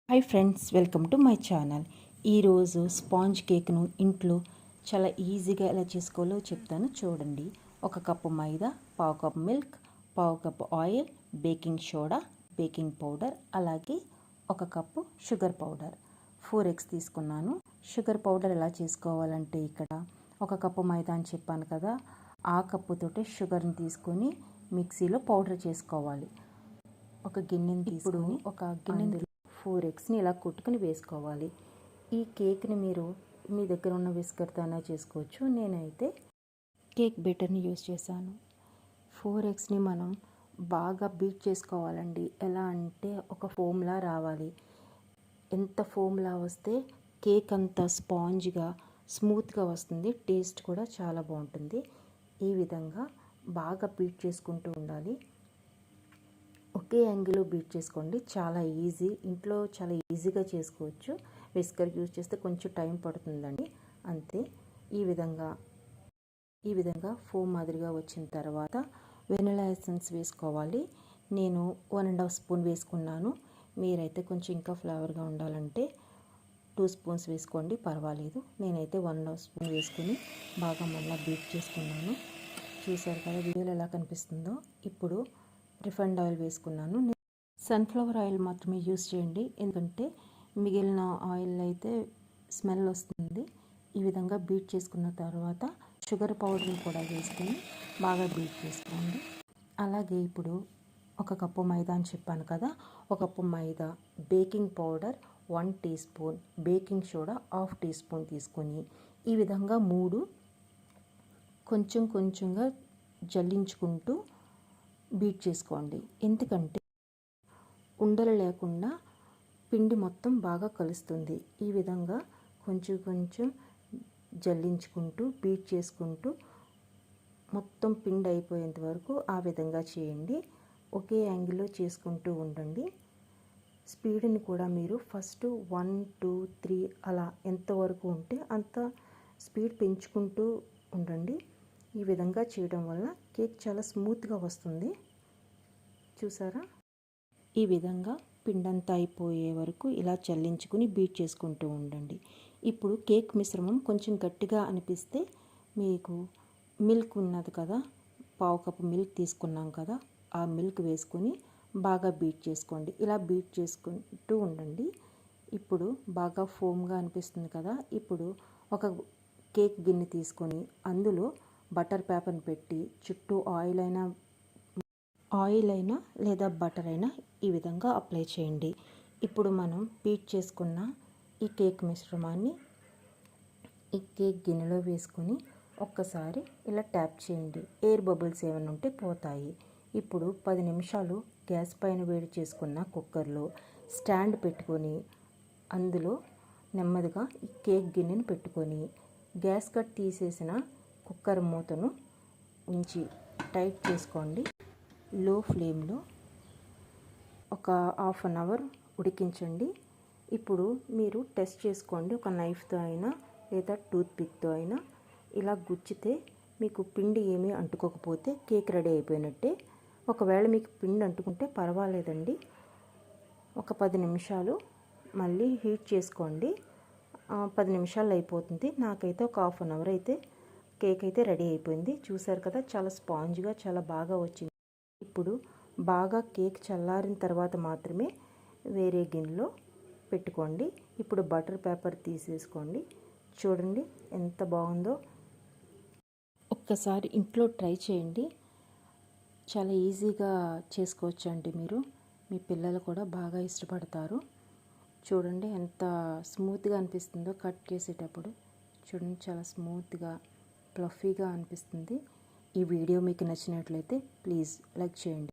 Hi friends, welcome to my channel. ఈరోజు sponge కేక్ను ఇంట్లో చాలా ఈజీగా ఎలా చేసుకోవాలో చెప్తాను చూడండి. 1 కప్పు మైదా, పావు కప్పు మిల్క్, పావు cup oil, baking soda, baking powder, అలాగే 1 కప్పు షుగర్ పౌడర్, 4 ఎగ్స్ తీసుకున్నాను. షుగర్ పౌడర్ ఎలా చేసుకోవాలంటే ఇక్కడ 1 కప్పు మైదా అని చెప్పాను కదా, ఆ కప్పుతోటి షుగర్ని తీసుకొని మిక్సీలో పౌడర్ చేసుకోవాలి. ఒక గిన్నెని తీసుకొని ఒక గిన్నె 4 ఎగ్స్ని ఇలా కొట్టుకుని వేసుకోవాలి. ఈ కేక్ని మీరు మీ దగ్గర ఉన్న విస్కర్తో అయినా చేసుకోవచ్చు. నేనైతే కేక్ బెటర్ని యూస్ చేశాను. 4 ఎగ్స్ని మనం బాగా బీట్ చేసుకోవాలండి. ఎలా అంటే ఒక ఫోమ్లా రావాలి. ఎంత ఫోమ్లా వస్తే కేక్ అంత స్పాంజ్గా స్మూత్గా వస్తుంది. టేస్ట్ కూడా చాలా బాగుంటుంది. ఈ విధంగా బాగా బీట్ చేసుకుంటూ ఉండాలి. ఒకే యాంగిల్లో బీట్ చేసుకోండి. చాలా ఈజీ, ఇంట్లో చాలా ఈజీగా చేసుకోవచ్చు. విస్కర్ యూజ్ చేస్తే కొంచెం టైం పడుతుందండి, అంతే. ఈ విధంగా ఫోమ్ మాదిరిగా వచ్చిన తర్వాత వెనిలా ఎసెన్స్ వేసుకోవాలి. నేను 1.5 స్పూన్ వేసుకున్నాను. మీరైతే కొంచెం ఇంకా ఫ్లేవర్గా ఉండాలంటే 2 స్పూన్స్ వేసుకోండి, పర్వాలేదు. నేనైతే 1.5 స్పూన్ వేసుకుని బాగా మళ్ళీ బీట్ చేసుకున్నాను. చూసారు కదా వీడియోలో ఎలా కనిపిస్తుందో. ఇప్పుడు రిఫైండ్ ఆయిల్ వేసుకున్నాను. సన్ఫ్లవర్ ఆయిల్ మాత్రమే యూస్ చేయండి, ఎందుకంటే మిగిలిన ఆయిల్ అయితే స్మెల్ వస్తుంది. ఈ విధంగా బీట్ చేసుకున్న తర్వాత షుగర్ పౌడర్ని కూడా వేసుకొని బాగా బీట్ చేసుకోండి. అలాగే ఇప్పుడు 1 కప్పు మైదా అని చెప్పాను కదా, 1 cup maida, baking powder 1 teaspoon, baking soda 1/2 teaspoon తీసుకొని ఈ విధంగా 3 కొంచెం కొంచెంగా జల్లించుకుంటూ బీట్ చేసుకోండి. ఎందుకంటే ఉండలు లేకుండా పిండి మొత్తం బాగా కలుస్తుంది. ఈ విధంగా కొంచెం కొంచెం జల్లించుకుంటూ బీట్ చేసుకుంటూ మొత్తం పిండి అయిపోయేంత వరకు ఆ విధంగా చేయండి. ఒకే యాంగిల్లో చేసుకుంటూ ఉండండి. స్పీడ్ని కూడా మీరు ఫస్ట్ 1, 2, 3 అలా ఎంతవరకు ఉంటే అంత స్పీడ్ పెంచుకుంటూ ఉండండి. ఈ విధంగా చేయడం వల్ల కేక్ చాలా స్మూత్గా వస్తుంది. చూసారా, ఈ విధంగా పిండంతా అయిపోయే వరకు ఇలా చల్లించుకుని బీట్ చేసుకుంటూ ఉండండి. ఇప్పుడు కేక్ మిశ్రమం కొంచెం గట్టిగా అనిపిస్తే మీకు మిల్క్ ఉన్నది కదా, పావు కప్పు మిల్క్ తీసుకున్నాం కదా, ఆ మిల్క్ వేసుకొని బాగా బీట్ చేసుకోండి. ఇలా బీట్ చేసుకుంటూ ఉండండి. ఇప్పుడు బాగా ఫోమ్గా అనిపిస్తుంది కదా. ఇప్పుడు ఒక కేక్ గిన్నె తీసుకొని అందులో బటర్ పేపర్ని పెట్టి చుట్టూ ఆయిల్ అయినా లేదా బటర్ అయినా ఈ విధంగా అప్లై చేయండి. ఇప్పుడు మనం బీట్ చేసుకున్న ఈ కేక్ మిశ్రమాన్ని ఈ కేక్ గిన్నెలో వేసుకొని ఒక్కసారి ఇలా ట్యాప్ చేయండి. ఎయిర్ బబుల్స్ ఏమైనా ఉంటే పోతాయి. ఇప్పుడు 10 నిమిషాలు గ్యాస్ పైన వేడి చేసుకున్న కుక్కర్లో స్టాండ్ పెట్టుకొని అందులో నెమ్మదిగా ఈ కేక్ గిన్నెని పెట్టుకొని గ్యాస్ కట్ తీసేసిన కుక్కర్ మూతను ఉంచి టైట్ చేసుకోండి. లో ఫ్లేమ్లో ఒక 1/2 అవర్ ఉడికించండి. ఇప్పుడు మీరు టెస్ట్ చేసుకోండి. ఒక నైఫ్తో అయినా లేదా టూత్పిక్తో అయినా ఇలా గుచ్చితే మీకు పిండి ఏమీ అంటుకోకపోతే కేక్ రెడీ అయిపోయినట్టే. ఒకవేళ మీకు పిండి అంటుకుంటే పర్వాలేదండి, ఒక 10 నిమిషాలు మళ్ళీ హీట్ చేసుకోండి. 10 నిమిషాల్లో అయిపోతుంది. నాకైతే ఒక 1/2 అవర్ అయితే కేక్ అయితే రెడీ అయిపోయింది. చూసారు కదా, చాలా స్పాంజ్గా చాలా బాగా వచ్చింది. ఇప్పుడు బాగా కేక్ చల్లారిన తర్వాత మాత్రమే వేరే గిన్నెలో పెట్టుకోండి. ఇప్పుడు బటర్ పేపర్ తీసేసుకోండి. చూడండి ఎంత బాగుందో. ఒక్కసారి ఇంట్లో ట్రై చేయండి. చాలా ఈజీగా చేసుకోవచ్చు అండి. మీరు మీ పిల్లలు కూడా బాగా ఇష్టపడతారు. చూడండి ఎంత స్మూత్గా అనిపిస్తుందో కట్ చేసేటప్పుడు. చూడండి చాలా స్మూత్గా ఫ్లఫీగా అనిపిస్తుంది. ఈ వీడియో మీకు నచ్చినట్లయితే ప్లీజ్ లైక్ చేయండి.